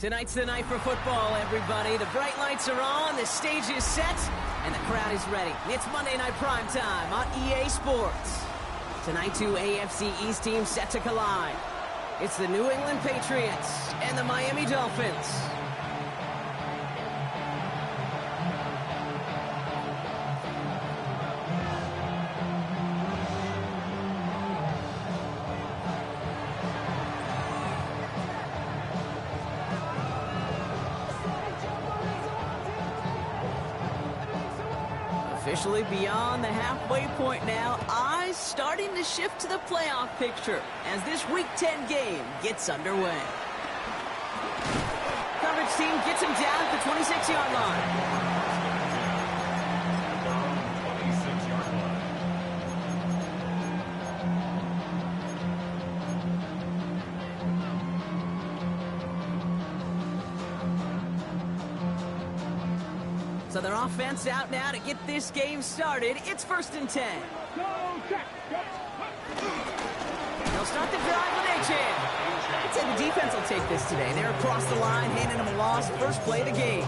Tonight's the night for football, everybody. The bright lights are on, the stage is set, and the crowd is ready. It's Monday Night Primetime on EA Sports. Tonight, two AFC East teams set to collide. It's the New England Patriots and the Miami Dolphins. Officially beyond the halfway point now, eyes starting to shift to the playoff picture as this Week 10 game gets underway. Coverage team gets him down at the 26-yard line. So their offense out now to get this game started. It's 1st and 10. They'll start the drive with H-Hand. I'd say the defense will take this today. They're across the line, handing them a loss. First play of the game.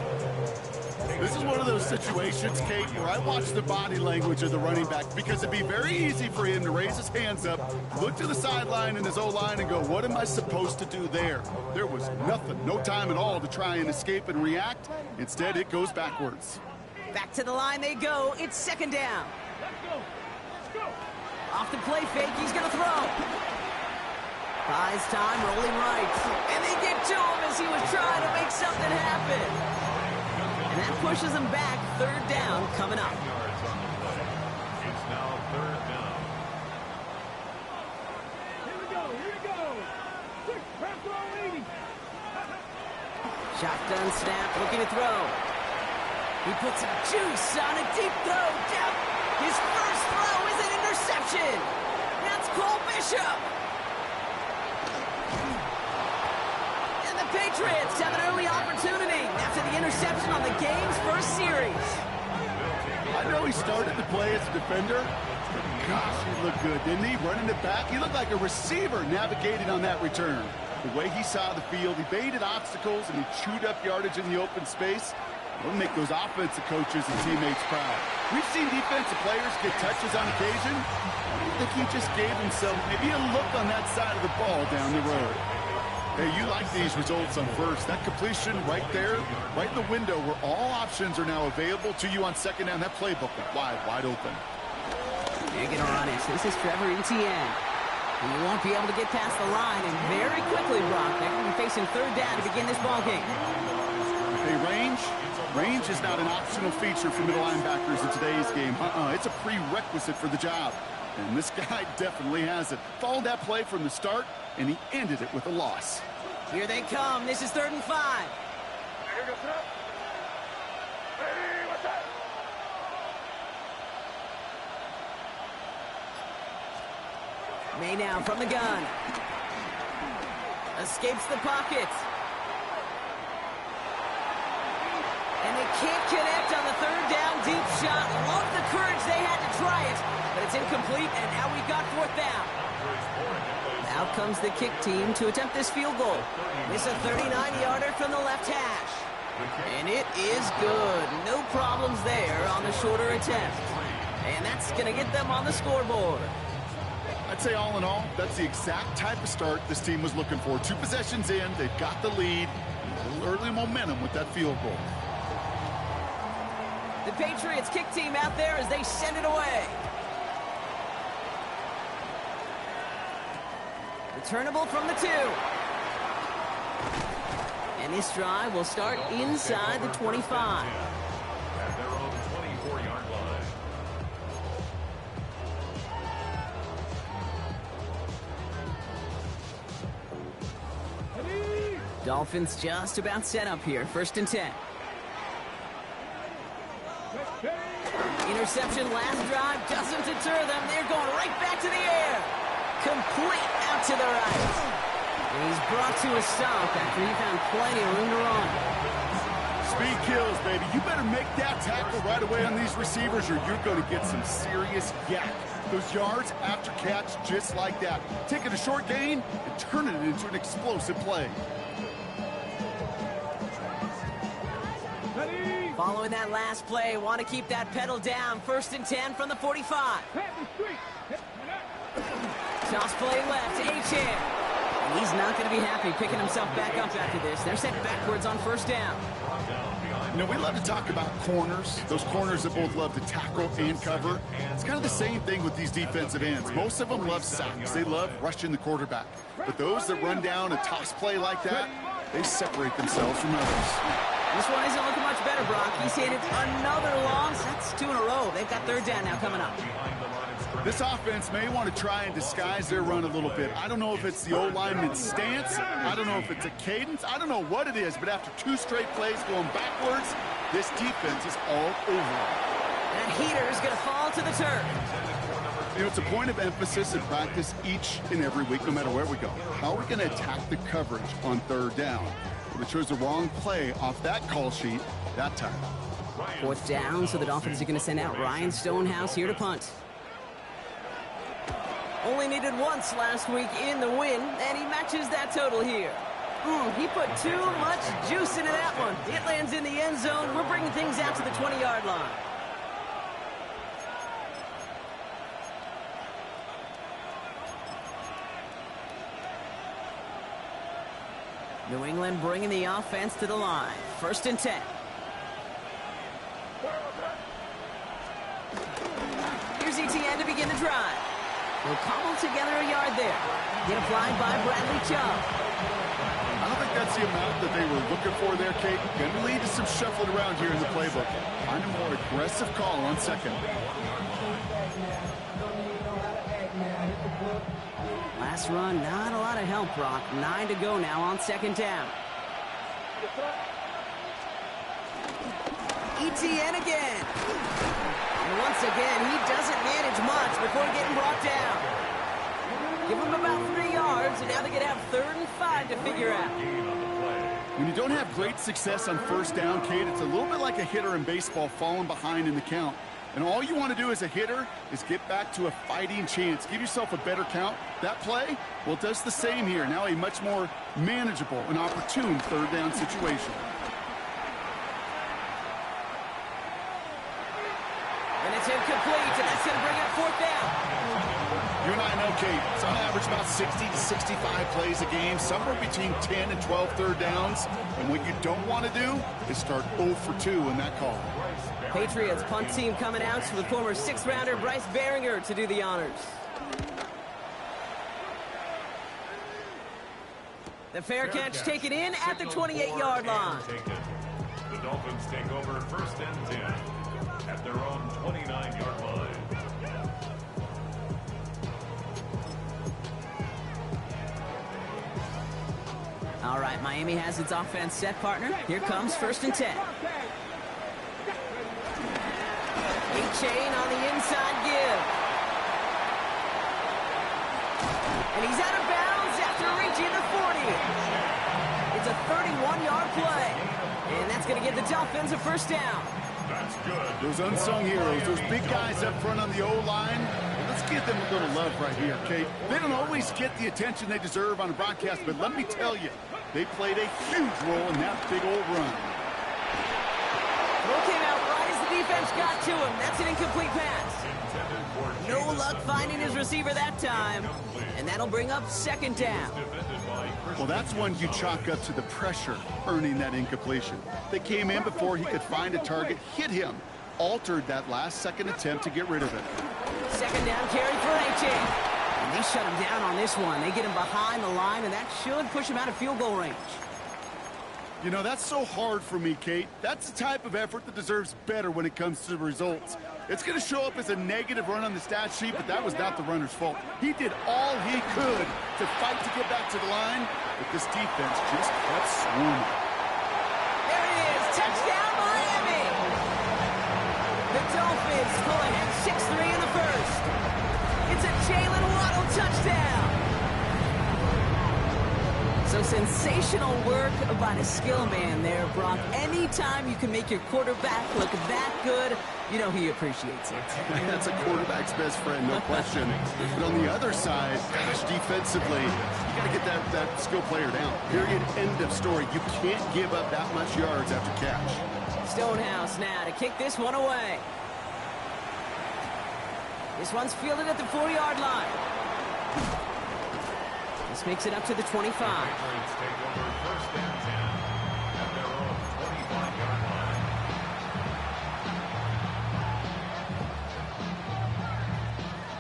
This is one of those situations, Kate, where I watch the body language of the running back because it'd be very easy for him to raise his hands up, look to the sideline in his O-line and go, what am I supposed to do there? There was nothing, no time at all to try and escape and react. Instead, it goes backwards. Back to the line they go. It's 2nd down. Off the play fake, he's going to throw. Buys time, rolling right. And they get to him as he was trying to make something happen. And that pushes him back. 3rd down coming up. It's now 3rd down. Here we go. 6, press throw, 80. Shotgun snap, looking to throw. He puts some juice on a deep throw. Down. His first throw is an interception. That's Cole Bishop. And the Patriots have an early opportunity after the interception on the game's first series. I know he started the play as a defender. Gosh, he looked good, didn't he? Running it back, he looked like a receiver navigating on that return. The way he saw the field, he baited obstacles and he chewed up yardage in the open space. It'll make those offensive coaches and teammates proud. We've seen defensive players get touches on occasion. I think he just gave himself maybe a look on that side of the ball down the road. Hey, you like these results on first. That completion right there, right in the window where all options are now available to you on 2nd down. That playbook wide open. Big and honest. This is Trevor Etienne. He won't be able to get past the line, and very quickly, Brock, they're going to be facing 3rd down to begin this ballgame. Hey, range is not an optional feature for middle linebackers in today's game. It's a prerequisite for the job. And this guy definitely has it. Followed that play from the start, and he ended it with a loss. Here they come. This is 3rd and 5. Here goes up. Ready, what's that? May now from the gun. Escapes the pocket. And they can't connect on the 3rd down deep shot. Love the courage they had to try it. But it's incomplete, and now we've got 4th down. Out comes the kick team to attempt this field goal. It's a 39-yarder from the left hash. And it is good. No problems there on the shorter attempt. And that's going to get them on the scoreboard. I'd say all in all, that's the exact type of start this team was looking for. 2 possessions in, they've got the lead. A little early momentum with that field goal. The Patriots kick team out there as they send it away. Returnable from the 2. And this drive will start inside the 25. At their own 24-yard line. Dolphins just about set up here. 1st and 10. Interception last drive doesn't deter them. They're going right back to the air. Complete out to the right. And he's brought to a stop after he found plenty of room to run. Speed kills, baby. You better make that tackle right away on these receivers or you're going to get some serious yak. Those yards after catch just like that. Taking a short gain and turning it into an explosive play. Following that last play, want to keep that pedal down. 1st and 10 from the 45. Toss play left, H-Hand. And he's not going to be happy picking himself back up after this. They're sent backwards on 1st down. You know, we love to talk about corners, those corners that both love to tackle and cover. It's kind of the same thing with these defensive ends. Most of them love sacks. They love rushing the quarterback. But those that run down a toss play like that, they separate themselves from others. This one isn't looking much better, Brock. He's handed another loss. That's 2 in a row. They've got 3rd down now coming up. This offense may want to try and disguise their run a little bit. I don't know if it's the old lineman's stance. I don't know if it's a cadence. I don't know what it is, but after 2 straight plays going backwards, this defense is all over. That heater is going to fall to the turf. You know, it's a point of emphasis in practice each and every week, no matter where we go. How are we going to attack the coverage on 3rd down? Well, they chose the wrong play off that call sheet that time. 4th down, so the Dolphins are going to send out Ryan Stonehouse here to punt. Only needed once last week in the win, and he matches that total here. He put too much juice into that one. It lands in the end zone. We're bringing things out to the 20-yard line. New England bringing the offense to the line. 1st and 10. Here's ETN to begin the drive. He'll cobble together a yard there. Get applied by Bradley Chubb. I don't think that's the amount that they were looking for there, Kate. Going to lead to some shuffling around here in the playbook. Find a more aggressive call on 2nd. Last run, not a lot of help, Brock. 9 to go now on 2nd down. ETN again. And once again, he doesn't manage much before getting brought down. Give him about 3 yards, and now they're going to have 3rd and 5 to figure out. When you don't have great success on 1st down, Kate, it's a little bit like a hitter in baseball falling behind in the count. And all you want to do as a hitter is get back to a fighting chance. Give yourself a better count. That play, well, it does the same here. Now a much more manageable and opportune 3rd down situation. And it's incomplete, and that's going to bring up 4th down. You and I know, Kate, it's on average about 60 to 65 plays a game, somewhere between 10 and 12 3rd downs. And what you don't want to do is start 0 for 2 in that call. Patriots punt team coming out with former 6th-rounder Bryce Baringer to do the honors. The fair catch taken in at the 28-yard line. The Dolphins take over 1st and 10 at their own 29-yard line. All right, Miami has its offense set, partner. Here comes 1st and 10. Chain on the inside give. And he's out of bounds after reaching the 40. It's a 31-yard play. And that's going to give the Dolphins a 1st down. That's good. Those unsung heroes, those big guys up front on the O-line, let's give them a little love right here, Kate. They don't always get the attention they deserve on a broadcast, but let me tell you, they played a huge role in that big old run. Throw came out right as the defense got to him. That's an incomplete pass. No luck finding his receiver that time. And that'll bring up 2nd down. Well, that's one you chalk up to the pressure earning that incompletion. They came in before he could find a target, hit him, altered that last-second attempt to get rid of it. 2nd down carry for H.A. And they shut him down on this one. They get him behind the line, and that should push him out of field goal range. You know, that's so hard for me, Kate. That's the type of effort that deserves better when it comes to the results. It's going to show up as a negative run on the stat sheet, but that was not the runner's fault. He did all he could to fight to get back to the line, but this defense just kept swarming. There it is. Touchdown, Miami. The Dolphins pull ahead 6-3 in the 1st. It's a Jalen Waddle touchdown. So sensational work by the skill man there, Brock. Anytime you can make your quarterback look that good, you know he appreciates it. That's a quarterback's best friend, no question. But on the other side, gosh, defensively, you got to get that skill player down. Period, end of story. You can't give up that much yards after catch. Stonehouse now to kick this one away. This one's fielded at the 4-yard line. This makes it up to the 25. Patriots take over first and 10 at their own 25-yard line.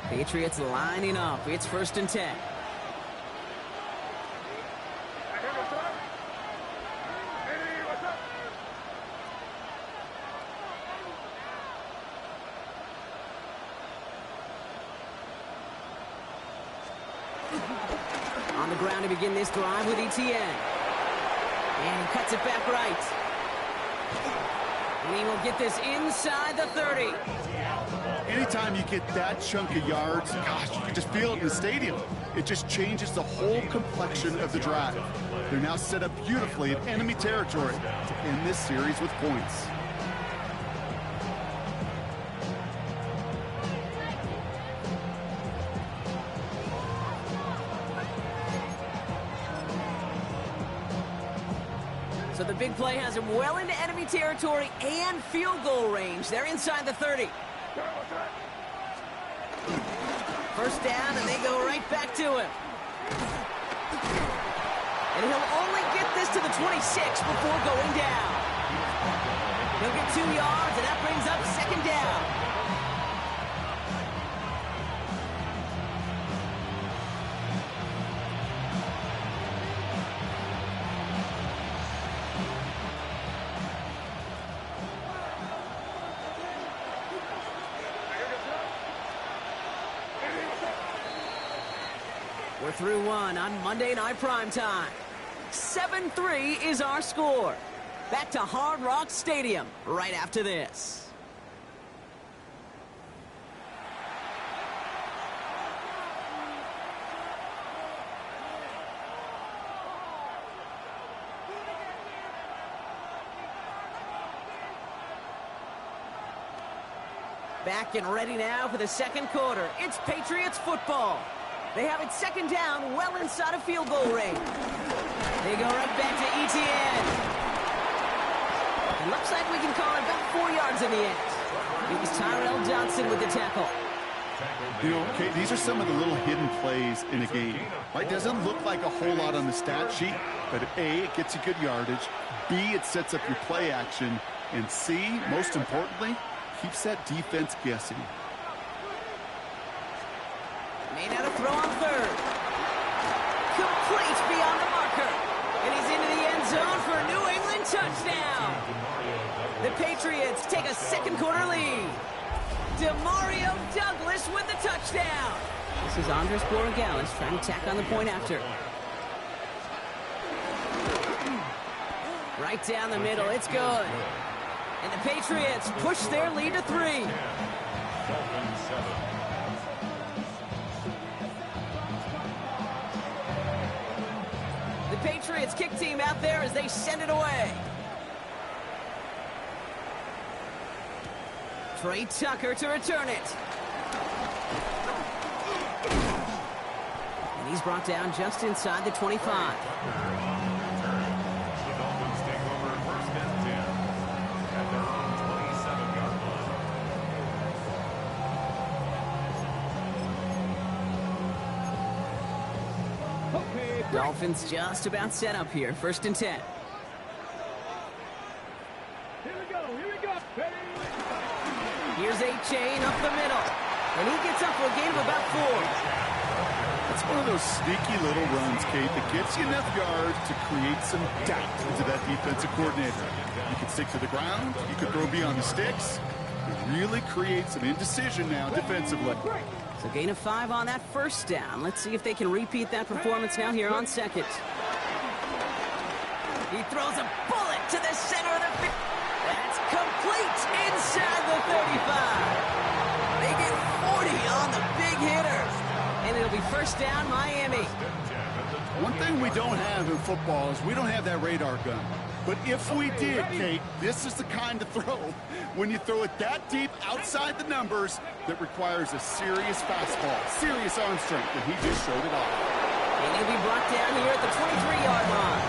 Patriots lining up. It's first and 10. On the ground to begin this drive with ETN. And he cuts it back right. And he will get this inside the 30. Anytime you get that chunk of yards, gosh, you can just feel it in the stadium. It just changes the whole complexion of the drive. They're now set up beautifully in enemy territory to end this series with points. So the big play has him well into enemy territory and field goal range. They're inside the 30. First down, and they go right back to him. And he'll only get this to the 26 before going down. He'll get 2 yards, and that brings up second down. We're through one on Monday Night Primetime. 7-3 is our score. Back to Hard Rock Stadium right after this. Back and ready now for the second quarter. It's Patriots football. They have it second down, well inside of field goal range. They go right back to ETN. It looks like we can call it about 4 yards in the end. It was Tyrell Johnson with the tackle. You know, okay, these are some of the little hidden plays in a game. Right, doesn't look like a whole lot on the stat sheet, but A, it gets you good yardage. B, it sets up your play action. And C, most importantly, keeps that defense guessing. Made out a throw on third. Complete beyond the marker. And he's into the end zone for a New England touchdown. The Patriots take a second quarter lead. Demario Douglas with the touchdown. This is Andres Borregales trying to tack on the point after. Right down the middle. It's good. And the Patriots push their lead to 3. Dolphins 7. The Patriots kick team out there as they send it away. Trey Tucker to return it. And he's brought down just inside the 25. The Dolphins take over first and 10 at their own 27-yard line. Dolphins just about set up here. First and 10. Here's A-Chain up the middle. And he gets up for a gain of about 4. It's one of those sneaky little runs, Kate, that gets you enough yards to create some doubt into that defensive coordinator. You can stick to the ground. You can throw beyond the sticks. It really creates some indecision now defensively. So gain of 5 on that first down. Let's see if they can repeat that performance now here on second. He throws a bullet to the center of the field. That's complete inside the 35. They get 40 on the big hitter. And it'll be first down Miami. One thing we don't have in football is we don't have that radar gun. But if we did, Kate, this is the kind of throw, when you throw it that deep outside the numbers, that requires a serious fastball, serious arm strength, and he just showed it off. And he'll be brought down here at the 23-yard line.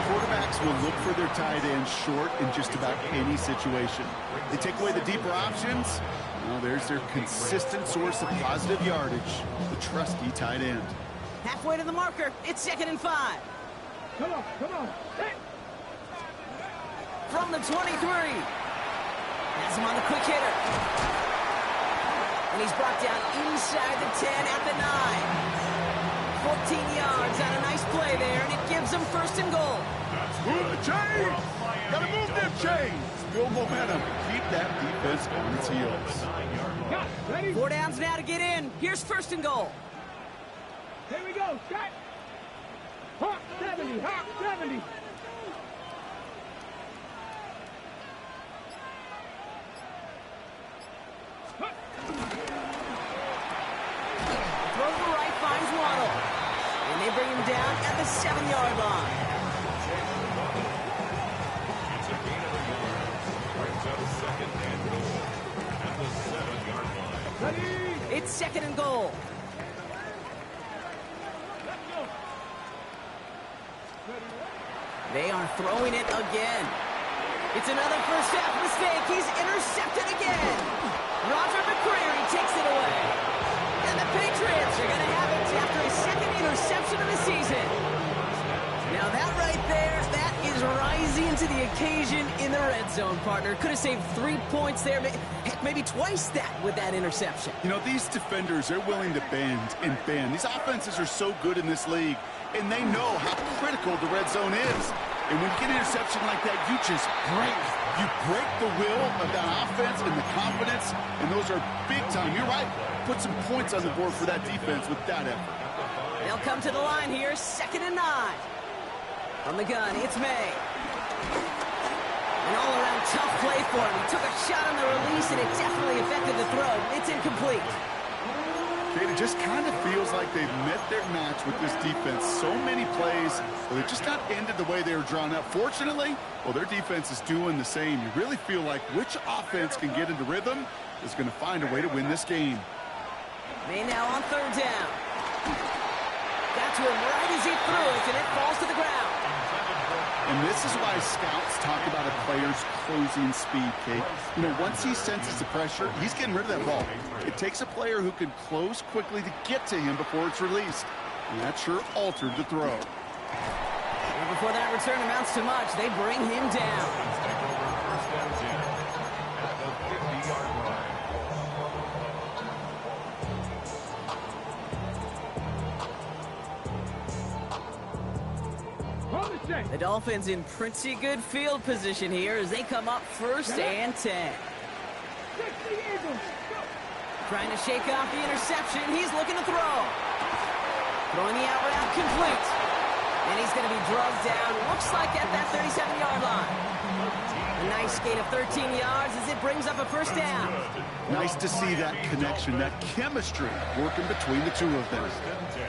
Quarterbacks quarterbacks will look for their tight end short in just about any situation. They take away the deeper options. Well, there's their consistent source of positive yardage, the trusty tight end. Halfway to the marker. It's 2nd and 5. Come on, come on. Hey. From the 23. Has him on the quick hitter. And he's brought down inside the 10 at the 9. 14 yards on a nice play there, and it gives them 1st and goal. Move the chains! Gotta move them chains! Build momentum. Keep that defense on its heels. Got, ready? 4 downs now to get in. Here's 1st and goal. Here we go. Shot. Hawk 70. Hawk 70. Throw to the right, finds Waddle. And they bring him down at the 7-yard line. It's a gain of a yard. Brings up 2nd and goal at the 7-yard line. Ready? It's 2nd and goal. Let's go. They are throwing it again. It's another first half mistake. He's intercepted again. Roger McCreary takes it away. And the Patriots are going to have it after a 2nd interception of the season. Now that right there, that is rising to the occasion in the red zone, partner. Could have saved 3 points there, maybe twice that with that interception. You know, these defenders, they're willing to bend and bend. These offenses are so good in this league, and they know how critical the red zone is. And when you get an interception like that, you just break. You break the will of that offense and the confidence, and those are big time. You're right. Put some points on the board for that defense with that effort. They'll come to the line here, 2nd and 9. On the gun, it's May. An all-around tough play for him. He took a shot on the release, and it definitely affected the throw. It's incomplete. It just kind of feels like they've met their match with this defense. So many plays, well, they're just not ended the way they were drawn up. Fortunately, well, their defense is doing the same. You really feel like which offense can get into rhythm is going to find a way to win this game. May now on 3rd down. Got to him right as he threw it, and it falls to the ground. And this is why scouts talk about a player's closing speed, Kate. You know, once he senses the pressure, he's getting rid of that ball. It takes a player who can close quickly to get to him before it's released. And that sure altered the throw. And before that return amounts to much, they bring him down. Take over 1st and 10 at the 50-yard line. The Dolphins in pretty good field position here as they come up 1st and 10. Trying to shake off the interception. He's looking to throw. Throwing the out route complete. And he's going to be drugged down, looks like at that 37-yard line. A nice gain of 13 yards as it brings up a 1st down. Nice to see that connection, that chemistry working between the two of them.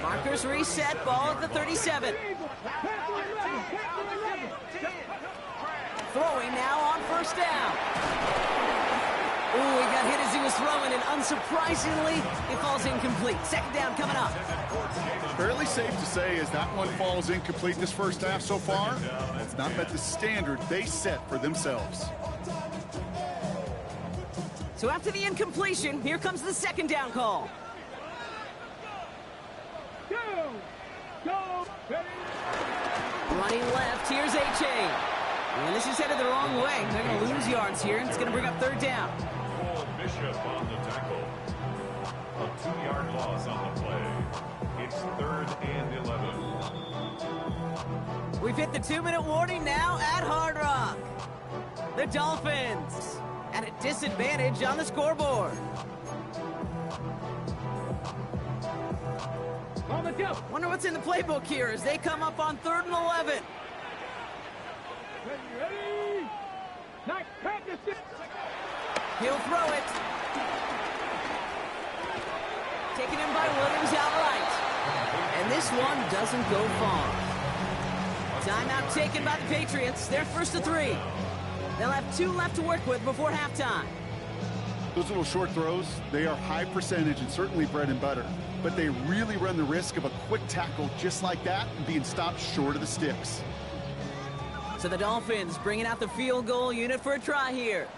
Markers reset, ball at the 37. Throwing now on 1st down. Ooh, he got hit as he was throwing, and unsurprisingly, it falls incomplete. 2nd down coming up. Fairly safe to say as that one falls incomplete this first half so far, it's not met the standard they set for themselves. So after the incompletion, here comes the 2nd down call. Running left, here's H.A. And this is headed the wrong way. They're going to lose yards here, and it's going to bring up 3rd down. Cole Bishop on the tackle. A 2-yard loss on the play. It's 3rd and 11. We've hit the 2-minute warning now at Hard Rock. The Dolphins at a disadvantage on the scoreboard. Wonder what's in the playbook here as they come up on 3rd and 11. Ready? Nice practice. He'll throw it. Taken in by Williams outright. And this one doesn't go far. Timeout taken by the Patriots. They're 1st and 3. They'll have 2 left to work with before halftime. Those little short throws, they are high percentage and certainly bread and butter. But they really run the risk of a quick tackle just like that and being stopped short of the sticks. So the Dolphins bringing out the field goal unit for a try here.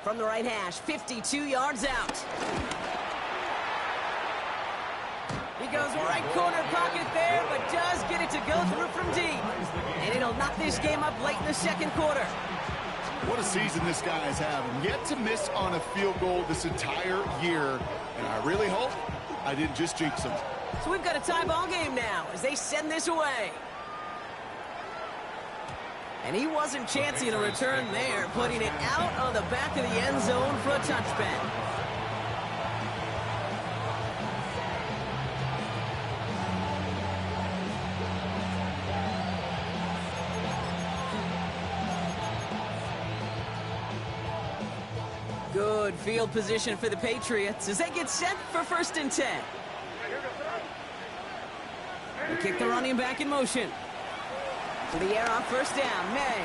From the right hash, 52 yards out. He goes right corner pocket there, but does get it to go through from deep. And it'll knock this game up late in the second quarter. What a season this guy is having. Yet to miss on a field goal this entire year. And I really hope I didn't just jinx him. So we've got a tie ball game now as they send this away. And he wasn't chancing a return there, putting it out on the back of the end zone for a touchback. Good field position for the Patriots as they get set for 1st and 10. They kick the running back in motion. To the air on 1st down. May.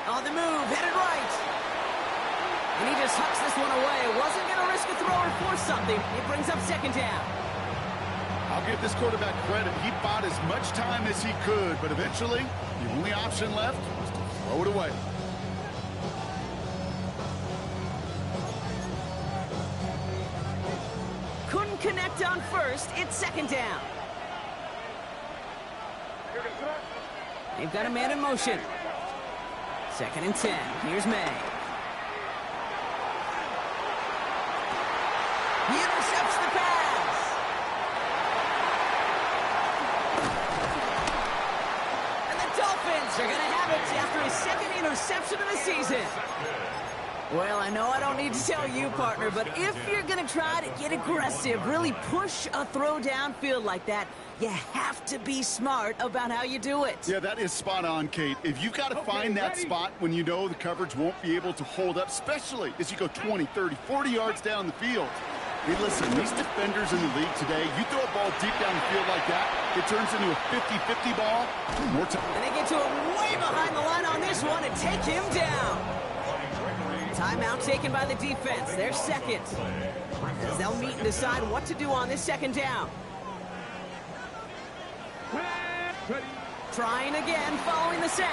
On the move, headed right. And he just hucks this one away. Wasn't going to risk a throw or force something. It brings up 2nd down. I'll give this quarterback credit. He bought as much time as he could, but eventually, the only option left was to throw it away. Couldn't connect on 1st. It's 2nd down. They've got a man in motion. 2nd and 10. Here's May. He intercepts the pass. And the Dolphins are going to have it after his 2nd interception of the season. Well, I know I don't need to tell you, partner, but if you're going to try to get aggressive, really push a throw downfield like that, you have to be smart about how you do it. Yeah, that is spot on, Kate. If you've got to find that spot when you know the coverage won't be able to hold up, especially as you go 20, 30, 40 yards down the field. Hey, listen, these defenders in the league today, you throw a ball deep down the field like that, it turns into a 50-50 ball. More time. And they get to him way behind the line on this one and take him down. Timeout taken by the defense. They're 2nd. As they'll meet and decide what to do on this 2nd down. Trying again, following the set.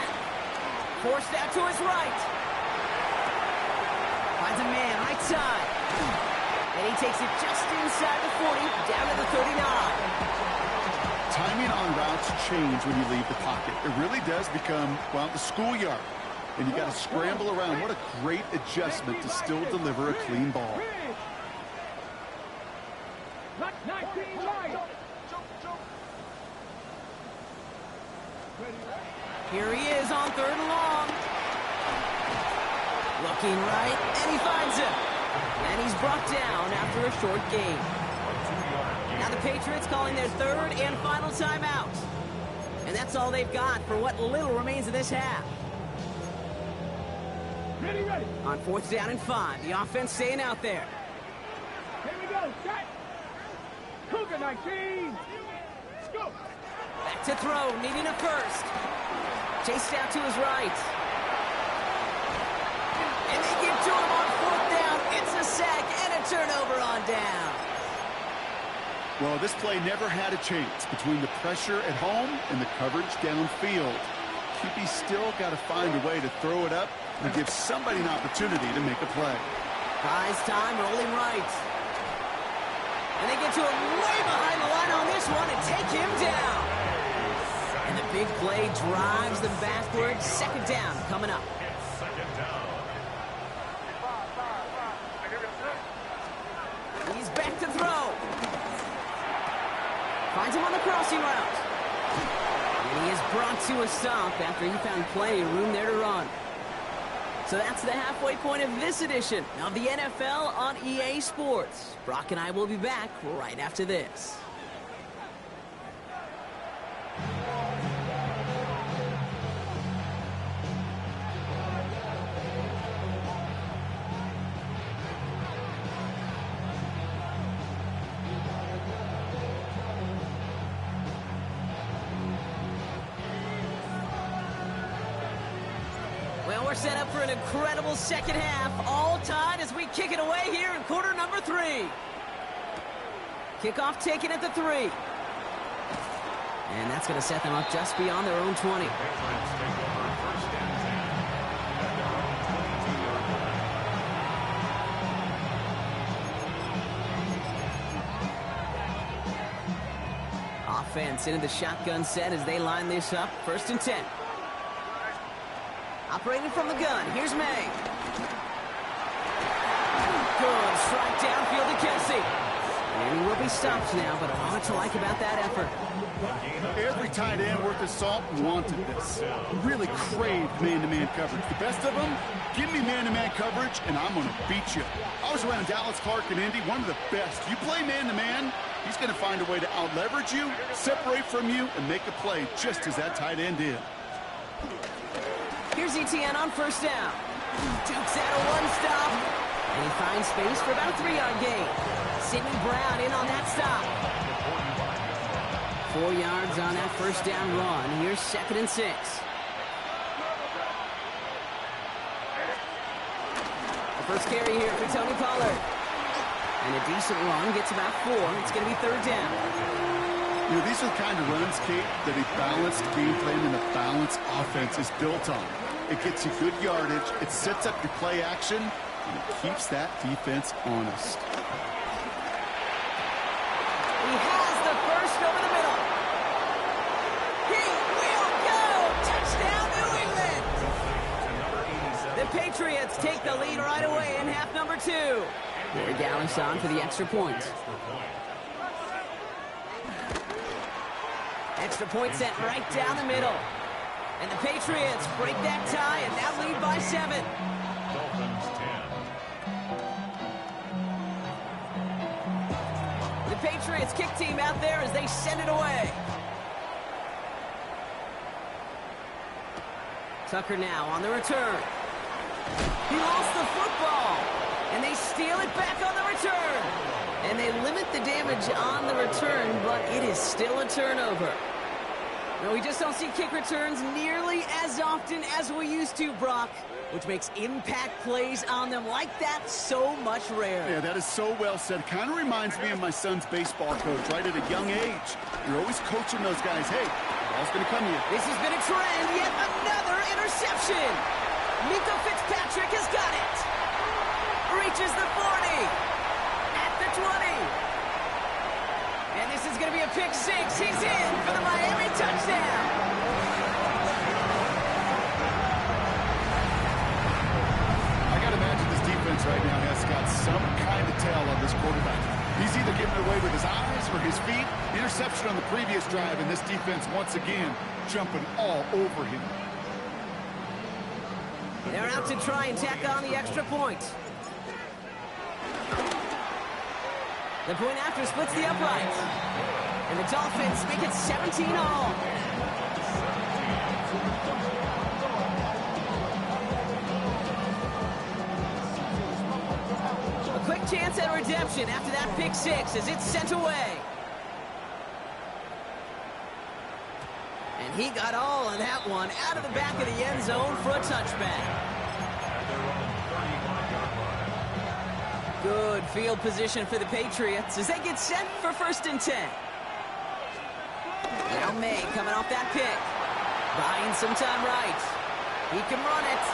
Forced out to his right. Finds a man right side. And he takes it just inside the 40, down to the 39. Timing on routes change when you leave the pocket. It really does become, well, the schoolyard. And you got to scramble around. What a great adjustment to still deliver a clean ball. Here he is on 3rd and long. Looking right, and he finds him. And he's brought down after a short gain. Now the Patriots calling their 3rd and final timeout. And that's all they've got for what little remains of this half. Ready. On 4th down and 5, the offense staying out there. Here we go. Set. Cougar 19. Let's go. Back to throw, needing a 1st. Chased out to his right. And they give to him on 4th down. It's a sack and a turnover on down. Well, this play never had a chance between the pressure at home and the coverage downfield. QB still got to find a way to throw it up and give somebody an opportunity to make a play. Buys time, rolling right. And they get to him way behind the line on this one and take him down. And the big play drives them backwards. 2nd down coming up. He's back to throw. Finds him on the crossing route. And he is brought to a stop after he found plenty of room there to run. So that's the halfway point of this edition of the NFL on EA Sports. Brock and I will be back right after this. Well, we're set up for an incredible second half. All tied as we kick it away here in quarter number 3. Kickoff taken at the 3. And that's going to set them up just beyond their own 20. defense into the shotgun set as they line this up. 1st and 10. Operating from the gun, here's May. Good strike downfield to Kelsey. And he will be stopped now, but a lot to like about that effort. Every tight end worth his salt wanted this. Really craved man-to-man coverage. The best of them, give me man-to-man coverage, and I'm going to beat you. I was around Dallas, Clark, and Indy, one of the best. You play man-to-man, he's going to find a way to out-leverage you, separate from you, and make a play just as that tight end did. Here's ETN on 1st down. Dukes out a one-stop, and he finds space for about a 3-yard gain. Sidney Brown in on that stop. 4 yards on that 1st down run. Here's 2nd and 6. The first carry here for Tony Pollard. And a decent run, gets about 4. It's going to be 3rd down. You know, these are the kind of runs, Kate, that a balanced game plan and a balanced offense is built on. It gets you good yardage, it sets up your play action, and it keeps that defense honest. He has the first over the middle. He will go! Touchdown, New England! The Patriots take the lead right away in half number 2. Gary Dallas on for the extra point. Extra point set right down the middle. And the Patriots break that tie and now lead by 7. Dolphins 10. The Patriots kick team out there as they send it away. Tucker now on the return. He lost the football. And they steal it back on the return. And they limit the damage on the return, but it is still a turnover. No, we just don't see kick returns nearly as often as we used to, Brock, which makes impact plays on them like that so much rarer. Yeah, that is so well said. Kind of reminds me of my son's baseball coach, right at a young age. You're always coaching those guys, hey, the ball's going to come to you. This has been a trend, yet another interception. Mika Fitzpatrick has got it. Reaches the 40. At the 20. And this is going to be a pick 6. He's in for the Miami touchdown. I got to imagine this defense right now has got some kind of tail on this quarterback. He's either getting away with his eyes or his feet. Interception on the previous drive, and this defense once again jumping all over him. They're out to try and tack on the extra point. The point after splits the uprights. And the Dolphins make it 17 all. A quick chance at redemption after that pick 6 as it's sent away. And he got all of that one out of the back of the end zone for a touchback. Good field position for the Patriots as they get set for 1st and 10. Now May coming off that pick. Buying some time right. He can run it.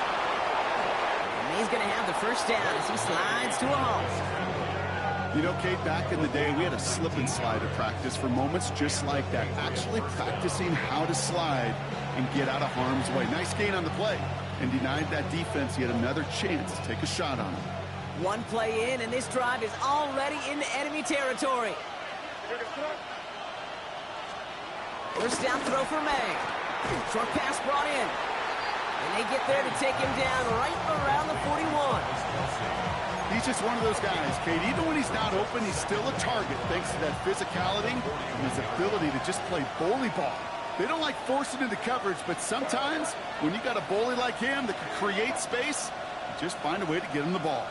And May's going to have the 1st down as he slides to a halt. You know, Kate, back in the day, we had a slip and slide at practice for moments just like that. Actually practicing how to slide and get out of harm's way. Nice gain on the play. And denied that defense yet another chance to take a shot on him. One play in, and this drive is already into enemy territory. 1st down throw for May. Short pass brought in. And they get there to take him down right around the 41. He's just one of those guys, Kate. Even when he's not open, he's still a target thanks to that physicality and his ability to just play bully ball. They don't like forcing into coverage, but sometimes when you got a bully like him that can create space, you just find a way to get him the ball.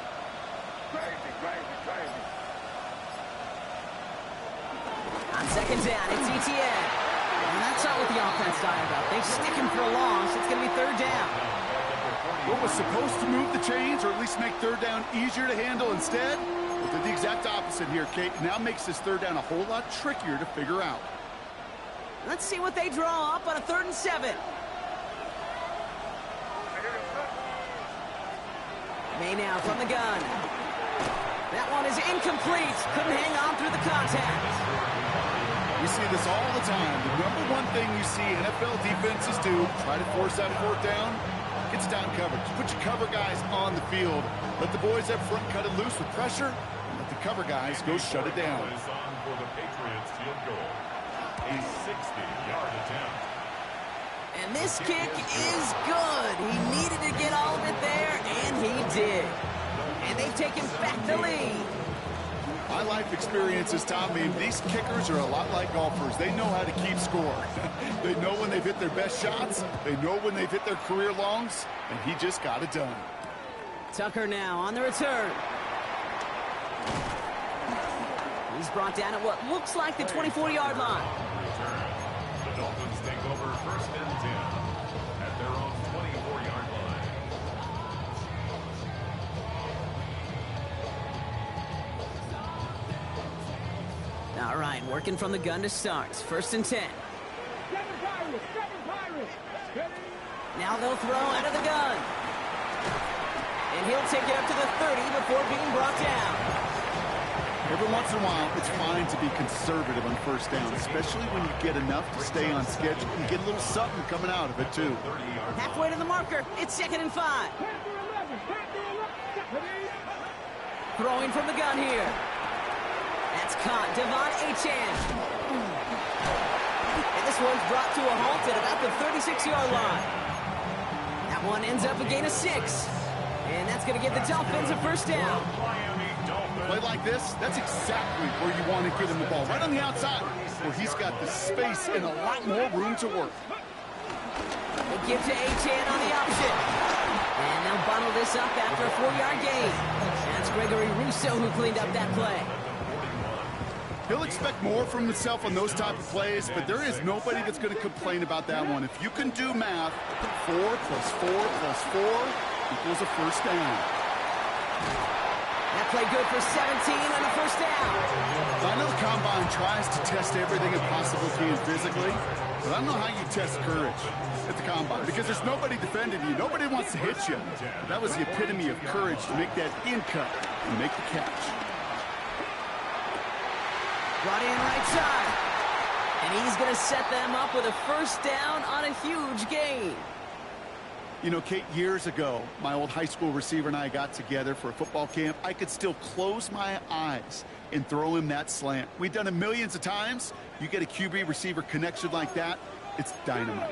On 2nd down, it's ETN. And that's not what the offense dialed up. They stick him for a loss. It's going to be 3rd down. What was supposed to move the chains or at least make 3rd down easier to handle instead? Well, did the exact opposite here, Kate. Now makes this 3rd down a whole lot trickier to figure out. Let's see what they draw up on a 3rd and 7. May now from the gun. That one is incomplete. Couldn't hang on through the contact. You see this all the time. The number one thing you see NFL defenses do, try to force that fourth down, gets down coverage. Put your cover guys on the field. Let the boys up front cut it loose with pressure. And let the cover guys go shut it down. Is on for the Patriots field goal. A 60-yard attempt. And this kick is good. He needed to get all of it there, and he did. And they've taken back the lead. My life experience has taught me these kickers are a lot like golfers. They know how to keep score. They know when they've hit their best shots. They know when they've hit their career longs. And he just got it done. Tucker now on the return. He's brought down at what looks like the 24-yard line. The Dolphins take over 1st and 10 at their own 24-yard line. All right, working from the gun to start. 1st and 10. Now they'll throw out of the gun. And he'll take it up to the 30 before being brought down. Every once in a while, it's fine to be conservative on 1st down, especially when you get enough to stay on schedule. You get a little something coming out of it, too. Halfway to the marker. It's 2nd and 5. Throwing from the gun here. That's caught. Devon Achane. And this one's brought to a halt at about the 36-yard line. That one ends up a gain of 6. And that's going to give the Dolphins a 1st down. Play like this, that's exactly where you want to get him the ball. Right on the outside, where he's got the space and a lot more room to work. They give to Achane on the option. And they'll bottle this up after a 4-yard gain. That's Gregory Rousseau who cleaned up that play. He'll expect more from himself on those type of plays, but there is nobody that's going to complain about that one. If you can do math, 4 plus 4 plus 4 equals a 1st down. That play good for 17 on a 1st down. I know the Combine tries to test everything it possibly can physically, but I don't know how you test courage at the Combine, because there's nobody defending you. Nobody wants to hit you. That was the epitome of courage to make that in cut and make the catch. Brought in right side. And he's going to set them up with a 1st down on a huge gain. You know, Kate, years ago, my old high school receiver and I got together for a football camp. I could still close my eyes and throw him that slant. We've done it millions of times. You get a QB receiver connection like that, it's dynamite.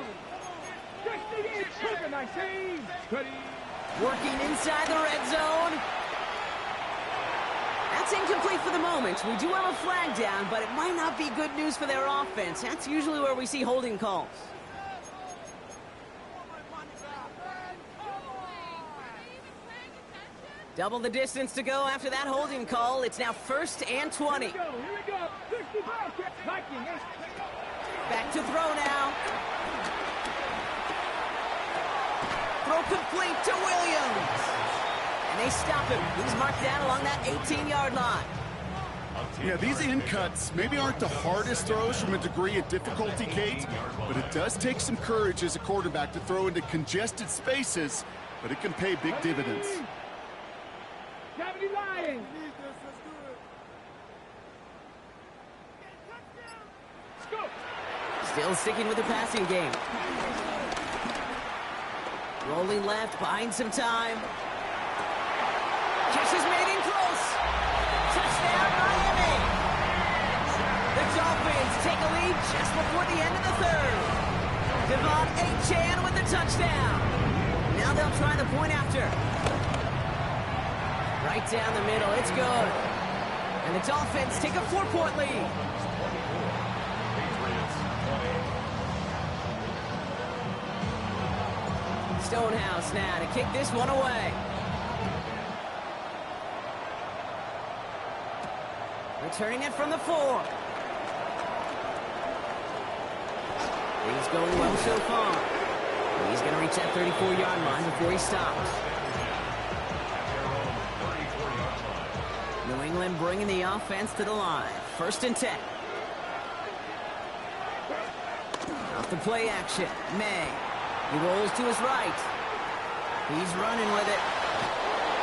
Working inside the red zone. That's incomplete for the moment. We do have a flag down, but it might not be good news for their offense. That's usually where we see holding calls. Double the distance to go after that holding call. It's now 1st and 20. Back to throw now. Throw complete to Williams. And they stop him. He's marked down along that 18-yard line. Yeah, these in cuts maybe aren't the hardest throws from a degree of difficulty, Kate, but it does take some courage as a quarterback to throw into congested spaces, but it can pay big dividends. Still sticking with the passing game. Rolling left, buying some time. Catch is made in close. Touchdown, Miami. The Dolphins take a lead just before the end of the 3rd. Devon Achane with the touchdown. Now they'll try the point after. Right down the middle, it's good. And the Dolphins take a 4-point lead. Stonehouse now to kick this one away. Returning it from the 4. He's going well so far. He's going to reach that 34-yard line before he stops. New England bringing the offense to the line. 1st and 10. Off the play action. May. He rolls to his right. He's running with it.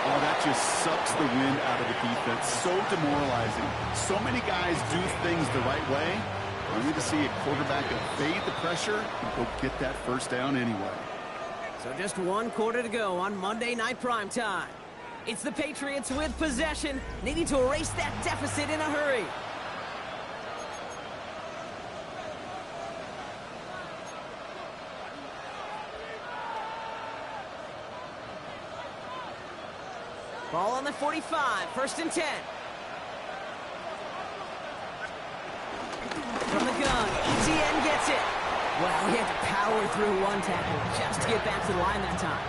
Oh, that just sucks the wind out of the defense. So demoralizing. So many guys do things the right way, Only to see a quarterback evade the pressure and go get that first down anyway. So just 1 quarter to go on Monday Night Primetime. It's the Patriots with possession, needing to erase that deficit in a hurry. Ball on the 45, 1st and 10. From the gun, ETN gets it. Well, he had to power through 1 tackle just to get back to the line that time.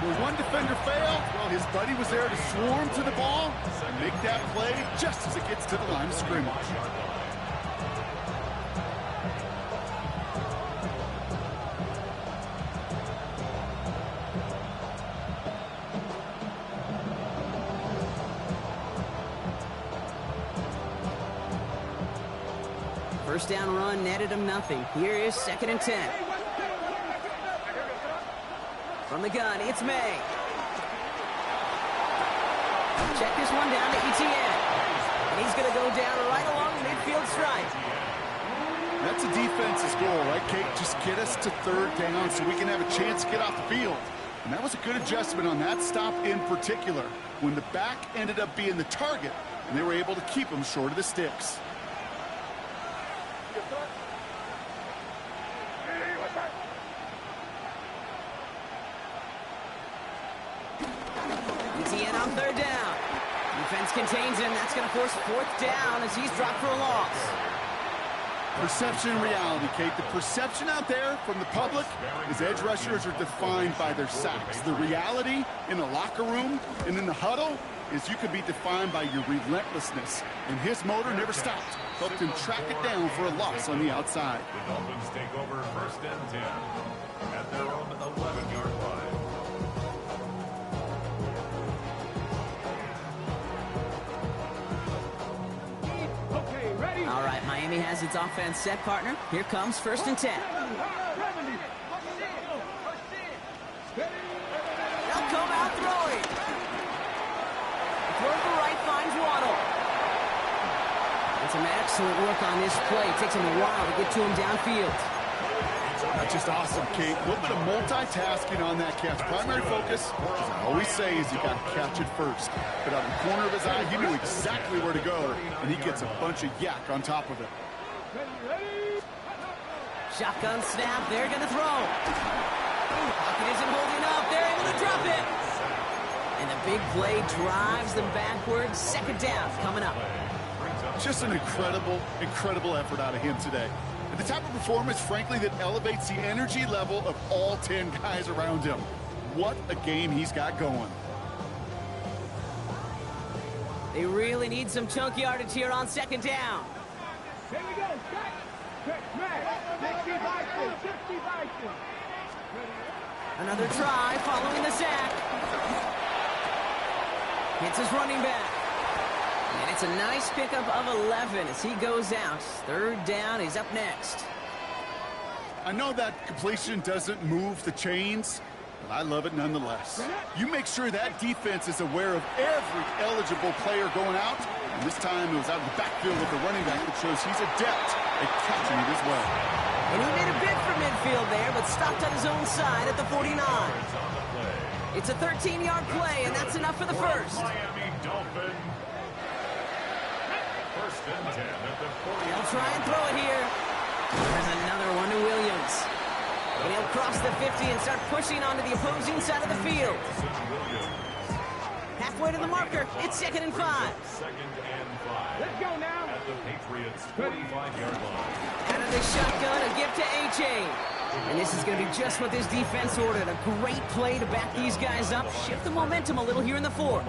Will one defender fail? Well, his buddy was there to swarm to the ball and make that play just as it gets to the line of scrimmage. First down run netted him nothing. Here is 2nd and 10. From the gun, it's May. Check this one down to ETN. And he's going to go down right along the midfield stripe. That's a defense's goal, right, Kate? Just get us to 3rd down so we can have a chance to get off the field. And that was a good adjustment on that stop in particular, when the back ended up being the target, and they were able to keep him short of the sticks. ETN on 3rd down. Defense contains him. That's going to force 4th down as he's dropped for a loss. Perception and reality, Kate. The perception out there from the public is edge rushers are defined by their sacks. The reality in the locker room and in the huddle is you can be defined by your relentlessness. And his motor never stopped. Helped him track it down for a loss on the outside. The Dolphins take over 1st and 10 at their own 11-yard line. All right, Miami has its offense set, partner. Here comes 1st and 10. They'll come out throwing. Throw to right finds Waddle. And some excellent work on this play. It takes him a while to get to him downfield. That's just awesome, Kate. A little bit of multitasking on that catch. Primary focus, as I always say, is you got to catch it first. But out of the corner of his eye, he knew exactly where to go, and he gets a bunch of yak on top of it. Shotgun snap. They're going to throw. Pocket isn't holding up. They're able to drop it. And the big play drives them backwards. 2nd down coming up. Just an incredible effort out of him today. And the type of performance, frankly, that elevates the energy level of all 10 guys around him. What a game he's got going. They really need some chunk yardage here on 2nd down. Here we go. Another try following the sack. Hits his running back. And it's a nice pickup of 11 as he goes out. 3rd down, he's up next. I know that completion doesn't move the chains, but I love it nonetheless. You make sure that defense is aware of every eligible player going out. And this time it was out of the backfield with the running back that shows he's adept at catching it as well. And he made a bid for midfield there, but stopped on his own side at the 49. It's a 13-yard play, and that's enough for the first. Miami Dolphins. 1st and 10 at the 40. They'll try and throw it here. There's another one to Williams. And he'll cross the 50 and start pushing onto the opposing side of the field. Halfway to the marker. It's 2nd and 5. 2nd and 5. Let's go now. At the Patriots' 45-yard line. Out of the shotgun, a gift to A-Chain. And this is going to be just what this defense ordered. A great play to back these guys up. Shift the momentum a little here in the 4th.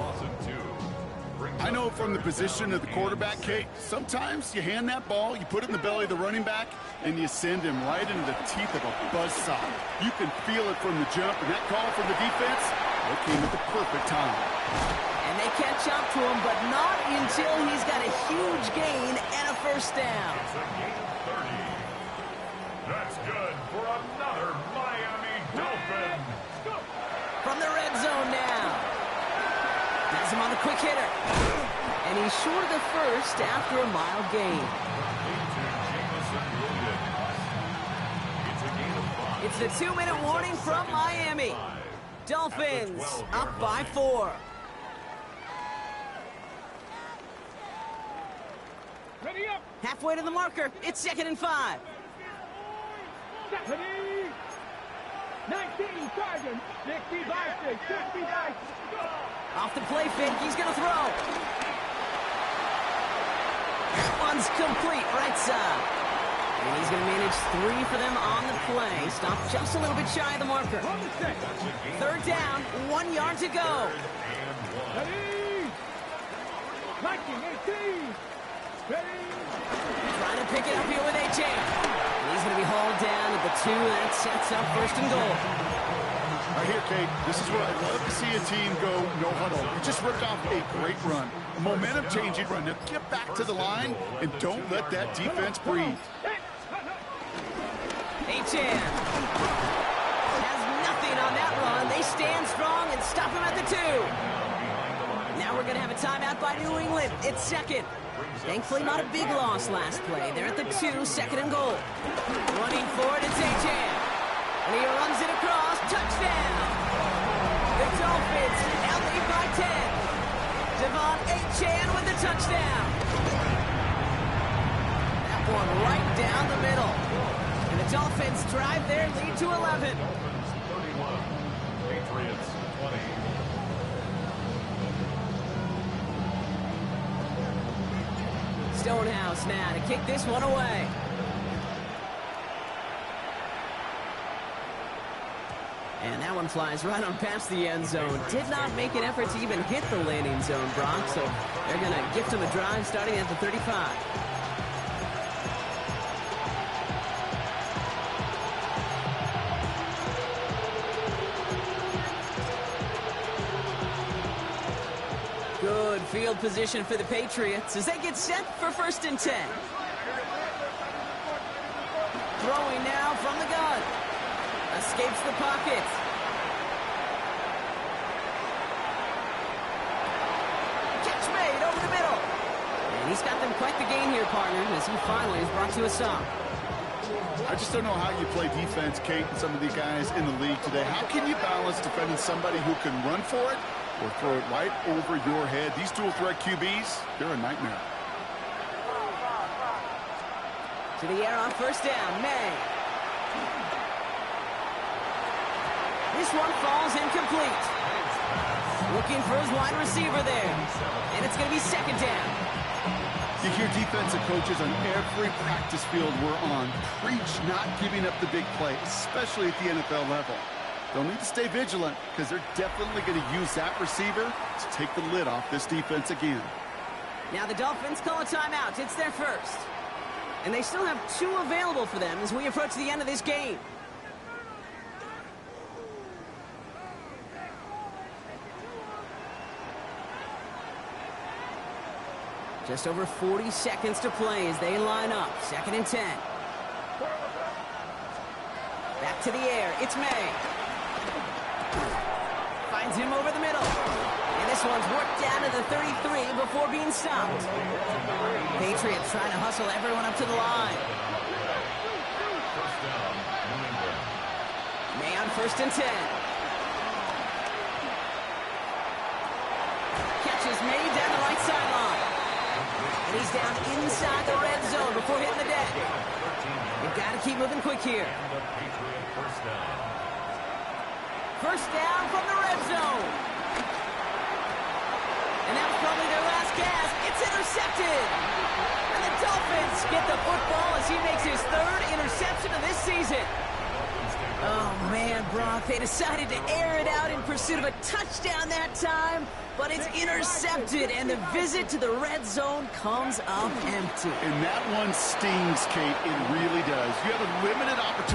I know from the position of the quarterback, Kate, sometimes you hand that ball, you put it in the belly of the running back, and you send him right into the teeth of a buzzsaw. You can feel it from the jump, and that call from the defense, it came at the perfect time. And they catch up to him, but not until he's got a huge gain and a 1st down. It's a gain of 30. That's good for another Miami Dolphin. From the red zone now. Has him on the quick hitter. And he's short of the first after a mile gain. It's the 2-minute warning from Miami. Dolphins up by 4. Ready up. Halfway to the marker. It's 2nd and 5. Ready. 19, Sergeant. 60 by 6. 60 by 6. Off the play fake. He's going to throw. One's complete. Right side. And he's going to manage 3 for them on the play. Stop just a little bit shy of the marker. 3rd down. 1 yard to go. Ready. 19, 18. Ready. Trying to pick it up here with A.J. He's going to be hauled down at the 2. That sets up 1st and goal. Right here, Kate, this is where I love to see a team go no huddle. You just ripped off a great run, a momentum-changing run. Now get back to the line and don't let that defense breathe. A.J. has nothing on that run. They stand strong and stop him at the 2. Now we're going to have a timeout by New England. It's 2nd. Thankfully, not a big loss last play. They're at the 2, 2nd and goal. Running forward, it's A.J. And he runs it across. Touchdown! The Dolphins now lead by 10. Devon A.J. with the touchdown. That one right down the middle. And the Dolphins drive their lead to 11. 31. Patriots 20. Stonehouse now to kick this one away. And that one flies right on past the end zone. Did not make an effort to even hit the landing zone, Brock. So they're going to gift him a drive starting at the 35. Good field position for the Patriots as they get set for 1st and 10. Throwing now from the gun. Escapes the pocket. Catch made over the middle. And he's got them quite the gain here, partner, as he finally is brought to a stop. I just don't know how you play defense, Kate, and some of the guys in the league today. How can you balance defending somebody who can run for it or throw it right over your head? These dual threat QBs, they're a nightmare. To the air on 1st down, May. This one falls incomplete. Looking for his wide receiver there. And it's going to be 2nd down. You hear defensive coaches on every practice field we're on preach not giving up the big play, especially at the NFL level. They'll need to stay vigilant because they're definitely going to use that receiver to take the lid off this defense again. Now the Dolphins call a timeout. It's their 1st. And they still have 2 available for them as we approach the end of this game. Just over 40 seconds to play as they line up. 2nd and 10. Back to the air. It's May. Finds him over the middle. And this one's worked down to the 33 before being stopped. Patriots trying to hustle everyone up to the line. May on 1st and 10. Catches May down the right sideline. And he's down inside the red zone before hitting the deck. You've got to keep moving quick here. First down from the red zone. And that was probably their last gasp. It's intercepted. And the Dolphins get the football as he makes his 3rd interception of this season. Oh, man, Brock, they decided to air it out in pursuit of a touchdown that time, but it's intercepted, and the visit to the red zone comes up empty. And that one stings, Kate. It really does. You have a limited opportunity.